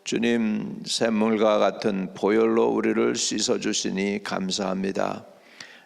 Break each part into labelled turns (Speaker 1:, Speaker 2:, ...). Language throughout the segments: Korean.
Speaker 1: 주님, 샘물과 같은 보혈로 우리를 씻어주시니 감사합니다.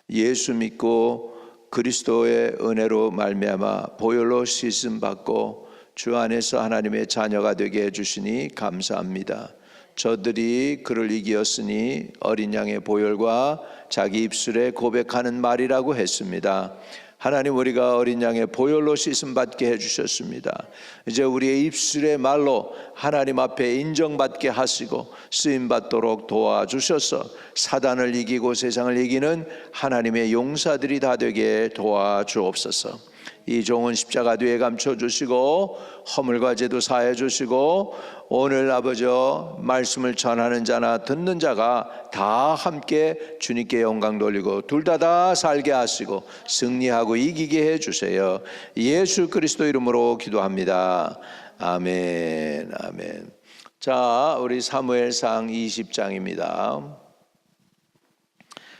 Speaker 1: 예수 믿고 그리스도의 은혜로 말미암아 보혈로 씻음 받고 주 안에서 하나님의 자녀가 되게 해주시니 감사합니다. 저들이 그를 이기었으니 어린 양의 보혈과 자기 입술에 고백하는 말이라고 했습니다. 하나님, 우리가 어린 양의 보혈로 씻음 받게 해주셨습니다. 이제 우리의 입술의 말로 하나님 앞에 인정받게 하시고 쓰임받도록 도와주셔서 사단을 이기고 세상을 이기는 하나님의 용사들이 다 되게 도와주옵소서. 이 종은 십자가 뒤에 감춰주시고 허물과 죄도 사해 주시고 오늘 아버지 말씀을 전하는 자나 듣는 자가 다 함께 주님께 영광 돌리고 둘 다 살게 하시고 승리하고 이기게 해주세요. 예수 그리스도 이름으로 기도합니다. 아멘. 아멘. 자, 우리 사무엘상 20장입니다.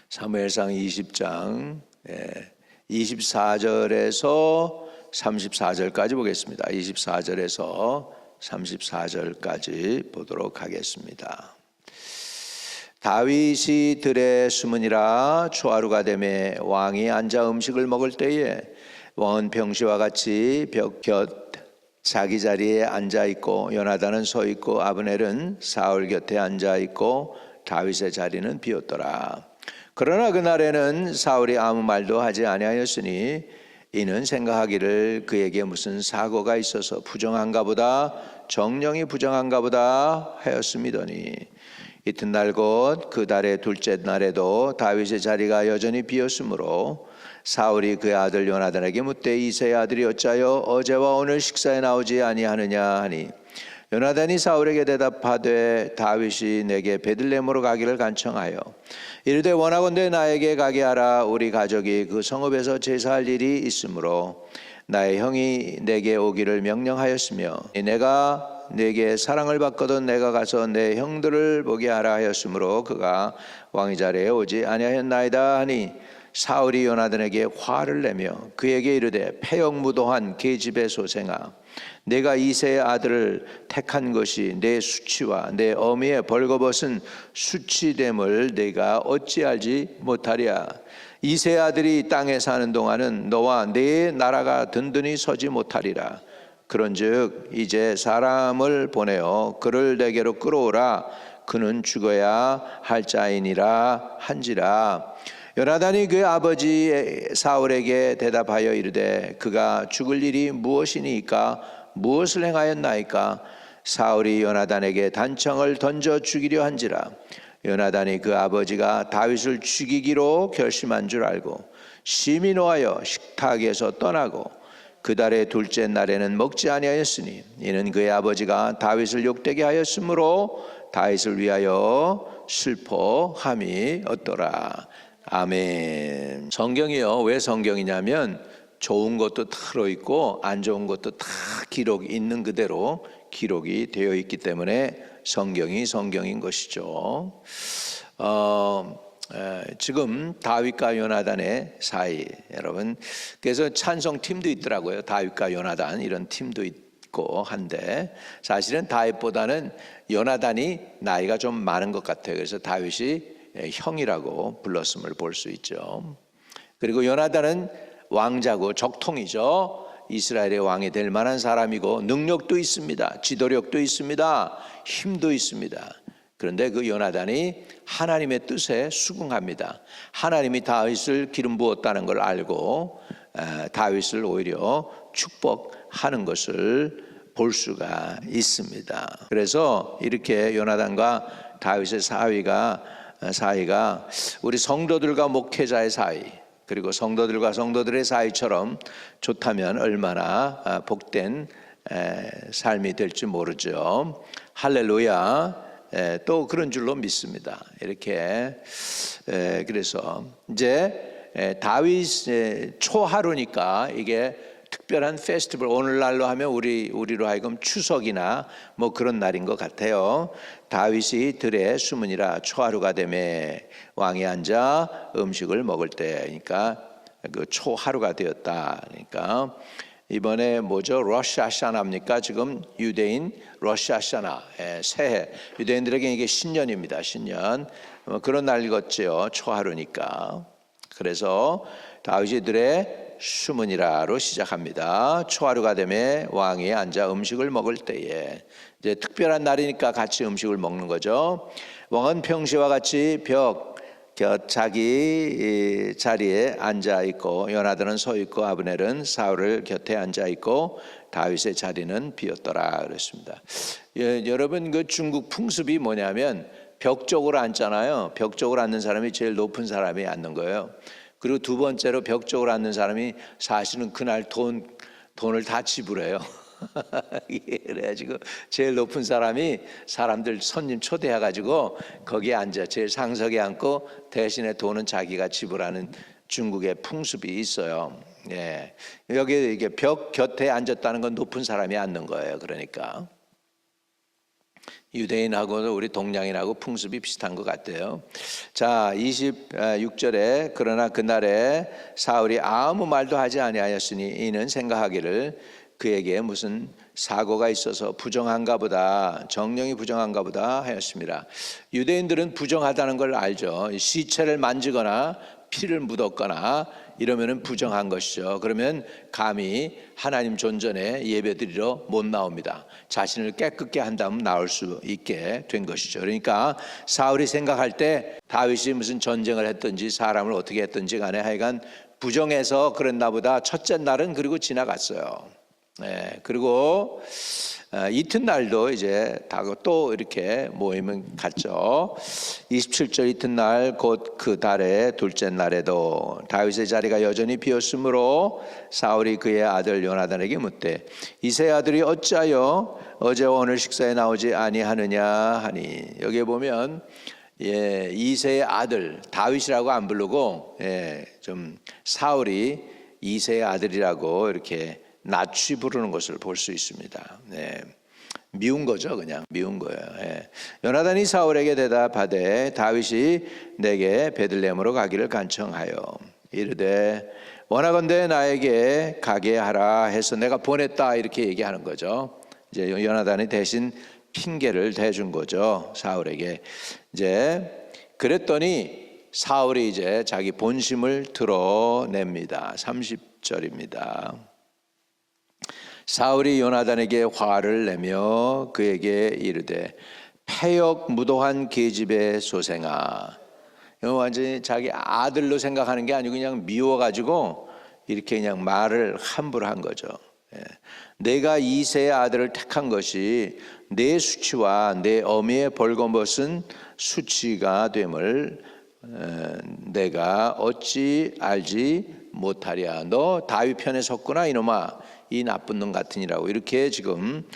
Speaker 1: 사무엘상 20장 24절에서 34절까지 보겠습니다. 24절에서 34절까지 보도록 하겠습니다. 다윗이 들에 숨으니라. 초하루가 되매 왕이 앉아 음식을 먹을 때에 왕은 평시와 같이 벽 곁 자기 자리에 앉아 있고 요나단은 서 있고 아브넬은 사울 곁에 앉아 있고 다윗의 자리는 비었더라. 그러나 그날에는 사울이 아무 말도 하지 아니하였으니 이는 생각하기를 그에게 무슨 사고가 있어서 부정한가 보다, 정령이 부정한가 보다 하였음이더니 이튿날 곧 그 달의 둘째 날에도 다윗의 자리가 여전히 비었으므로 사울이 그의 아들 요나단에게 묻되 이새의 아들이 어찌하여 어제와 오늘 식사에 나오지 아니하느냐 하니 요나단이 사울에게 대답하되 다윗이 내게 베들레헴으로 가기를 간청하여 이르되 원하건대 나에게 가게 하라. 우리 가족이 그 성읍에서 제사할 일이 있으므로 나의 형이 내게 오기를 명령하였으며 내가 내게 사랑을 받거든 내가 가서 내 형들을 보게 하라 하였으므로 그가 왕의 자리에 오지 아니하였나이다 하니 사울이 요나단에게 화를 내며 그에게 이르되 패역무도한 계집의 소생아, 내가 이새의 아들을 택한 것이 내 수치와 내 어미의 벌거벗은 수치됨을 내가 어찌 알지 못하랴. 이새의 아들이 땅에 사는 동안은 너와 내 나라가 든든히 서지 못하리라. 그런즉 이제 사람을 보내어 그를 내게로 끌어오라. 그는 죽어야 할 자이니라 한지라. 요나단이 그의 아버지 사울에게 대답하여 이르되 그가 죽을 일이 무엇이니까 무엇을 행하였나이까. 사울이 요나단에게 단청을 던져 죽이려 한지라. 요나단이 그 아버지가 다윗을 죽이기로 결심한 줄 알고 심히 노하여 식탁에서 떠나고 그 달의 둘째 날에는 먹지 아니하였으니 이는 그의 아버지가 다윗을 욕되게 하였으므로 다윗을 위하여 슬퍼함이 없더라. 아멘. 성경이요, 왜 성경이냐면 좋은 것도 들어있고 안 좋은 것도 다 기록 있는 그대로 기록이 되어 있기 때문에 성경이 성경인 것이죠. 지금 다윗과 요나단의 사이, 여러분, 그래서 찬송팀도 있더라고요. 다윗과 요나단 이런 팀도 있고 한데 사실은 다윗보다는 요나단이 나이가 좀 많은 것 같아요. 그래서 다윗이 형이라고 불렀음을 볼 수 있죠. 그리고 요나단은 왕자고 적통이죠. 이스라엘의 왕이 될 만한 사람이고 능력도 있습니다. 지도력도 있습니다. 힘도 있습니다. 그런데 그 요나단이 하나님의 뜻에 수긍합니다. 하나님이 다윗을 기름 부었다는 걸 알고 다윗을 오히려 축복하는 것을 볼 수가 있습니다. 그래서 이렇게 요나단과 다윗의 사이가 우리 성도들과 목회자의 사이, 그리고 성도들과 성도들의 사이처럼 좋다면 얼마나 복된 삶이 될지 모르죠. 할렐루야. 또 그런 줄로 믿습니다. 이렇게 그래서 이제 다윗 초하루니까 이게 특별한 페스티벌, 오늘날로 하면 우리로 하여금 추석이나 뭐 그런 날인 것 같아요. 다윗이 들에 숨으니라. 초하루가 되매 왕이 앉아 음식을 먹을 때, 그러니까 그 초하루가 되었다. 그러니까 이번에 뭐죠? 로시 하샤나입니까? 지금 유대인 로시 하샤나, 새해. 유대인들에게 이게 신년입니다. 신년. 그런 날이겠죠. 초하루니까. 그래서 다윗이 들의 수문이라로 시작합니다. 초하루가 되매 왕이 앉아 음식을 먹을 때에, 이제 특별한 날이니까 같이 음식을 먹는 거죠. 왕은 평시와 같이 벽 곁 자기 자리에 앉아 있고 요나단은 서 있고 아브넬은 사울을 곁에 앉아 있고 다윗의 자리는 비었더라 그랬습니다. 여러분, 그 중국 풍습이 뭐냐면 벽 쪽으로 앉잖아요. 벽 쪽으로 앉는 사람이 제일 높은 사람이 앉는 거예요. 그리고 두 번째로 벽 쪽으로 앉는 사람이 사실은 그날 돈을 다 지불해요. 그래가지고 제일 높은 사람이 사람들 손님 초대해가지고 거기에 앉아 제일 상석에 앉고 대신에 돈은 자기가 지불하는 중국의 풍습이 있어요. 예. 여기 이게 벽 곁에 앉았다는 건 높은 사람이 앉는 거예요. 그러니까 유대인하고도 우리 동양인하고 풍습이 비슷한 것 같아요. 자, 26절에 그러나 그날에 사울이 아무 말도 하지 아니하였으니 이는 생각하기를 그에게 무슨 사고가 있어서 부정한가 보다, 정령이 부정한가 보다 하였습니다. 유대인들은 부정하다는 걸 알죠. 시체를 만지거나 피를 묻었거나 이러면은 부정한 것이죠. 그러면 감히 하나님 존전에 예배드리러 못 나옵니다. 자신을 깨끗게 한다면 나올 수 있게 된 것이죠. 그러니까 사울이 생각할 때 다윗이 무슨 전쟁을 했든지 사람을 어떻게 했든지 간에 하여간 부정해서 그랬나 보다. 첫째 날은 그리고 지나갔어요. 네, 그리고 이튿날도 이제 또 이렇게 모임은 갔죠. 27절 이튿날 곧 그 달의 둘째 날에도 다윗의 자리가 여전히 비었으므로 사울이 그의 아들 요나단에게 묻되 이새의 아들이 어찌하여 어제와 오늘 식사에 나오지 아니하느냐 하니, 여기에 보면 이새의 아들, 다윗이라고 안 부르고 좀 사울이 이새의 아들이라고 이렇게 낮추 부르는 것을 볼 수 있습니다. 미운 거죠. 그냥 미운 거예요. 요나단이 사울에게 대답하되 다윗이 내게 베들레헴으로 가기를 간청하여 이르되 원하건대 나에게 가게 하라 해서 내가 보냈다, 이렇게 얘기하는 거죠. 이제 요나단이 대신 핑계를 대준 거죠. 사울에게. 이제 그랬더니 사울이 이제 자기 본심을 드러냅니다. 30절입니다. 사울이 요나단에게 화를 내며 그에게 이르되 패역 무도한 계집의 소생아. 완전히 자기 아들로 생각하는 게 아니고 그냥 미워가지고 이렇게 그냥 말을 함부로 한 거죠. 내가 이새의 아들을 택한 것이 내 수치와 내 어미의 벌거벗은 수치가 됨을 내가 어찌 알지 못하랴. 너 다윗 편에 섰구나 이놈아, 이 나쁜 놈 같으니라고. 이렇게 지금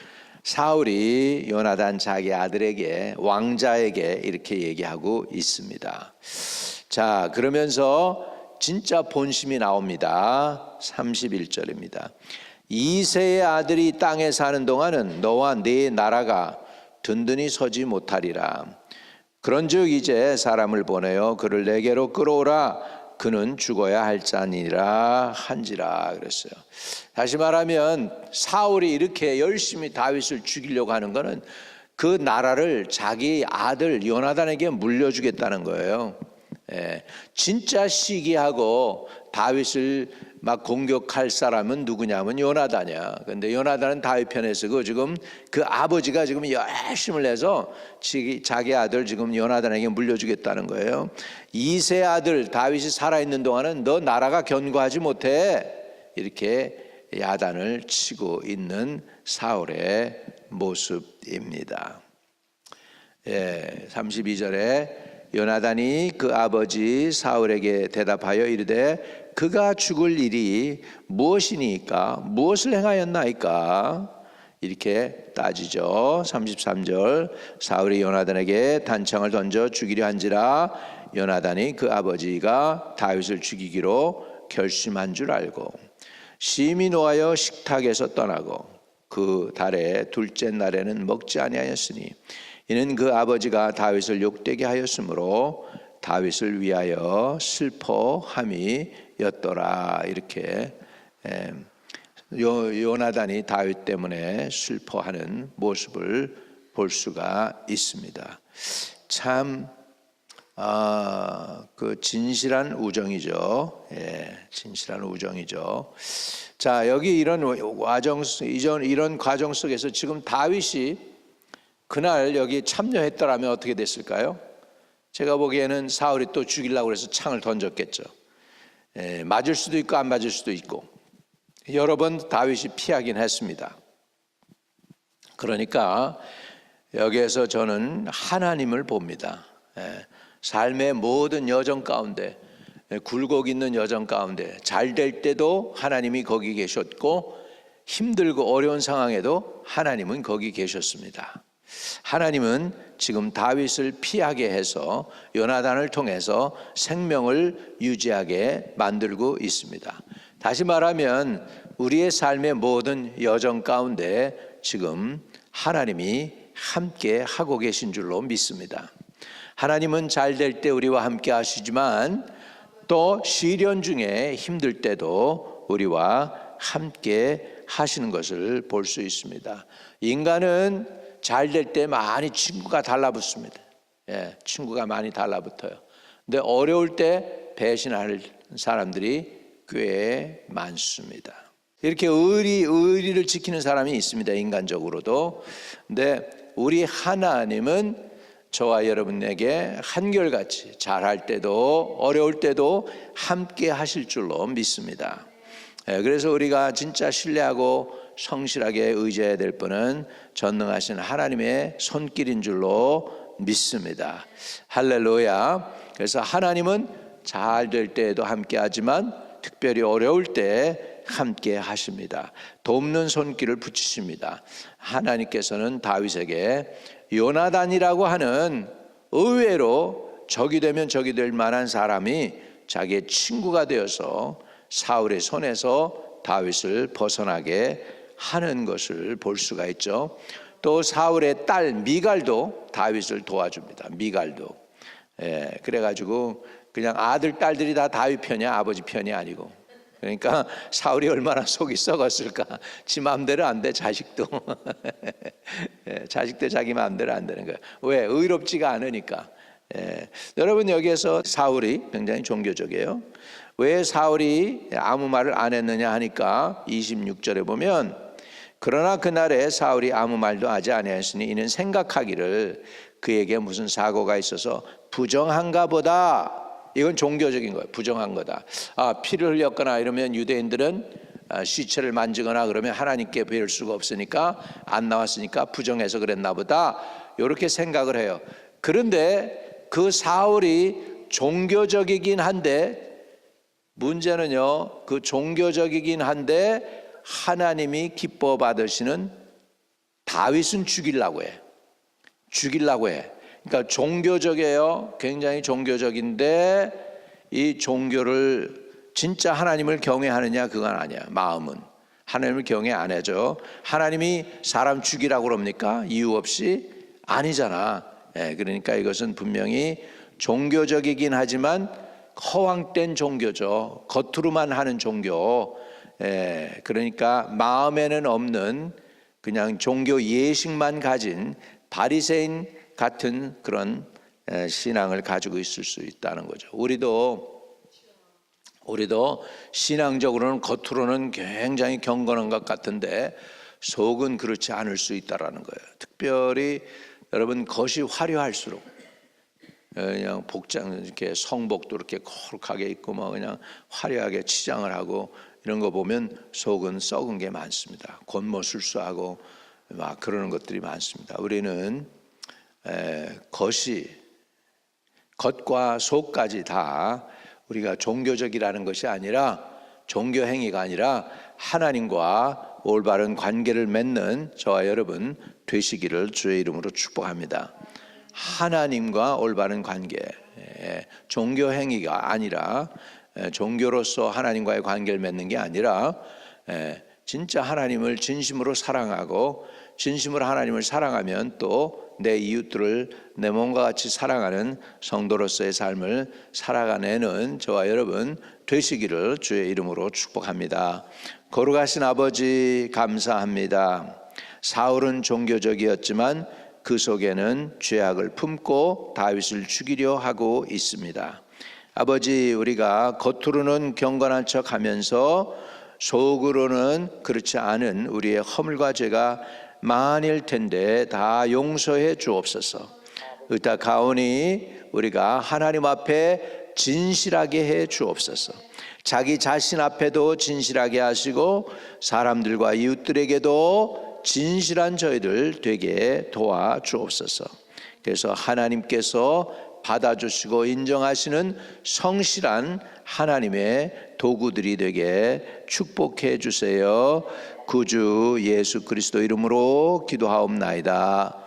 Speaker 1: 사울이 요나단 자기 아들에게, 왕자에게 이렇게 얘기하고 있습니다. 자, 그러면서 진짜 본심이 나옵니다. 31절입니다. 이새의 아들이 땅에 사는 동안은 너와 네 나라가 든든히 서지 못하리라. 그런즉 이제 사람을 보내어 그를 내게로 끌어오라. 그는 죽어야 할 자니라 한지라 그랬어요. 다시 말하면 사울이 이렇게 열심히 다윗을 죽이려고 하는 것은 그 나라를 자기 아들 요나단에게 물려주겠다는 거예요. 진짜 시기하고 다윗을 막 공격할 사람은 누구냐면 요나단이야. 근데 요나단은 다윗 편에 서고 지금 그 아버지가 지금 열심을 내서 자기 아들 지금 요나단에게 물려주겠다는 거예요. 이새 아들 다윗이 살아있는 동안은 너 나라가 견고하지 못해, 이렇게 야단을 치고 있는 사울의 모습입니다. 32절에 요나단이 그 아버지 사울에게 대답하여 이르되 그가 죽을 일이 무엇이니까, 무엇을 행하였나이까, 이렇게 따지죠. 33절 사울이 요나단에게 단창을 던져 죽이려 한지라 요나단이 그 아버지가 다윗을 죽이기로 결심한 줄 알고 심히 노하여 식탁에서 떠나고 그 달의 둘째 날에는 먹지 아니하였으니 이는 그 아버지가 다윗을 욕되게 하였으므로 다윗을 위하여 슬퍼함이었더라. 이렇게 요나단이 다윗 때문에 슬퍼하는 모습을 볼 수가 있습니다. 참 그 진실한 우정이죠. 예, 진실한 우정이죠. 자, 여기 이런 과정 속에서 지금 다윗이 그날 여기 참여했더라면 어떻게 됐을까요? 제가 보기에는 사울이 또 죽이려고 해서 창을 던졌겠죠. 예, 맞을 수도 있고 안 맞을 수도 있고 여러 번 다윗이 피하긴 했습니다. 그러니까 여기에서 저는 하나님을 봅니다. 예, 삶의 모든 여정 가운데, 굴곡 있는 여정 가운데 잘 될 때도 하나님이 거기 계셨고 힘들고 어려운 상황에도 하나님은 거기 계셨습니다. 하나님은 지금 다윗을 피하게 해서 요나단을 통해서 생명을 유지하게 만들고 있습니다. 다시 말하면 우리의 삶의 모든 여정 가운데 지금 하나님이 함께 하고 계신 줄로 믿습니다. 하나님은 잘 될 때 우리와 함께 하시지만 또 시련 중에 힘들 때도 우리와 함께 하시는 것을 볼 수 있습니다. 인간은 잘 될 때 많이 친구가 달라붙습니다. 예, 친구가 많이 달라붙어요. 근데 어려울 때 배신할 사람들이 꽤 많습니다. 이렇게 의리를 지키는 사람이 있습니다. 인간적으로도. 근데 우리 하나님은 저와 여러분에게 한결같이 잘할 때도 어려울 때도 함께 하실 줄로 믿습니다. 그래서 우리가 진짜 신뢰하고 성실하게 의지해야 될 분은 전능하신 하나님의 손길인 줄로 믿습니다. 할렐루야. 그래서 하나님은 잘 될 때에도 함께 하지만 특별히 어려울 때 함께 하십니다. 돕는 손길을 붙이십니다. 하나님께서는 다윗에게 요나단이라고 하는 의외로 적이 되면 적이 될 만한 사람이 자기의 친구가 되어서 사울의 손에서 다윗을 벗어나게 하는 것을 볼 수가 있죠. 또 사울의 딸 미갈도 다윗을 도와줍니다. 미갈도. 그래가지고 그냥 아들 딸들이 다 다윗 편이야, 아버지 편이 아니고. 그러니까 사울이 얼마나 속이 썩었을까. 지 마음대로 안 돼, 자식도. 자식도 자기 마음대로 안 되는 거예요. 왜? 의롭지가 않으니까. 여러분, 여기에서 사울이 굉장히 종교적이에요. 왜 사울이 아무 말을 안 했느냐 하니까 26절에 보면 그러나 그날에 사울이 아무 말도 하지 아니하였으니 이는 생각하기를 그에게 무슨 사고가 있어서 부정한가 보다. 이건 종교적인 거예요. 부정한 거다. 피를 흘렸거나 이러면 유대인들은 시체를 만지거나 그러면 하나님께 배울 수가 없으니까 안 나왔으니까 부정해서 그랬나 보다. 이렇게 생각을 해요. 그런데 그 사울이 종교적이긴 한데 문제는요, 그 종교적이긴 한데 하나님이 기뻐 받으시는 다윗은 죽이려고 해. 그러니까 종교적이에요. 굉장히 종교적인데 이 종교를 진짜 하나님을 경외하느냐 그건 아니야. 마음은 하나님을 경외 안 해죠. 하나님이 사람 죽이라고 그럽니까? 이유 없이? 아니잖아. 그러니까 이것은 분명히 종교적이긴 하지만 허황된 종교죠. 겉으로만 하는 종교. 그러니까 마음에는 없는 그냥 종교 예식만 가진 바리새인 같은 그런 신앙을 가지고 있을 수 있다는 거죠. 우리도 신앙적으로는 겉으로는 굉장히 경건한 것 같은데 속은 그렇지 않을 수 있다라는 거예요. 특별히 여러분 겉이 화려할수록 그냥 복장 이렇게 성복도 이렇게 거룩하게 입고 뭐 그냥 화려하게 치장을 하고 이런 거 보면 속은 썩은 게 많습니다. 곤모술수하고 막 그러는 것들이 많습니다. 우리는 겉과 속까지 다 우리가 종교적이라는 것이 아니라 종교 행위가 아니라 하나님과 올바른 관계를 맺는 저와 여러분 되시기를 주의 이름으로 축복합니다. 하나님과 올바른 관계, 종교 행위가 아니라 종교로서 하나님과의 관계를 맺는 게 아니라 진짜 하나님을 진심으로 사랑하고 진심으로 하나님을 사랑하면 또 내 이웃들을 내 몸과 같이 사랑하는 성도로서의 삶을 살아가내는 저와 여러분 되시기를 주의 이름으로 축복합니다. 거룩하신 아버지 감사합니다. 사울은 종교적이었지만 그 속에는 죄악을 품고 다윗을 죽이려 하고 있습니다. 아버지, 우리가 겉으로는 경건한 척하면서 속으로는 그렇지 않은 우리의 허물과 죄가 많을 텐데 다 용서해 주옵소서. 의탁하오니 우리가 하나님 앞에 진실하게 해 주옵소서. 자기 자신 앞에도 진실하게 하시고 사람들과 이웃들에게도 진실한 저희들 되게 도와 주옵소서. 그래서 하나님께서 받아주시고 인정하시는 성실한 하나님의 도구들이 되게 축복해 주세요. 구주 예수 그리스도 이름으로 기도하옵나이다.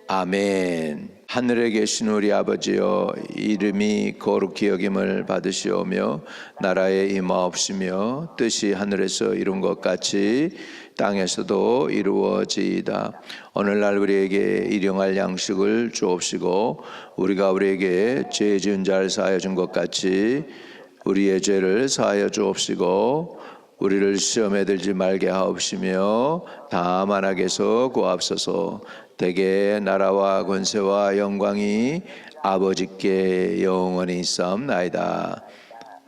Speaker 1: 아멘. 하늘에 계신 우리 아버지여, 이름이 거룩히 여김을 받으시오며 나라에 임하옵시며 뜻이 하늘에서 이룬 것 같이 땅에서도 이루어지이다. 오늘날 우리에게 일용할 양식을 주옵시고 우리가 우리에게 죄 지은 자를 사하여 준 것 같이 우리의 죄를 사하여 주옵시고 우리를 시험에 들지 말게 하옵시며 다만 악에서 구하옵소서. 대개 나라와 권세와 영광이 아버지께 영원히 있사옵나이다.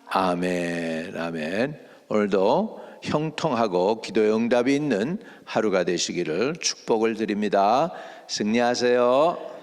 Speaker 1: 아멘. 아멘. 오늘도 형통하고 기도의 응답이 있는 하루가 되시기를 축복을 드립니다. 승리하세요.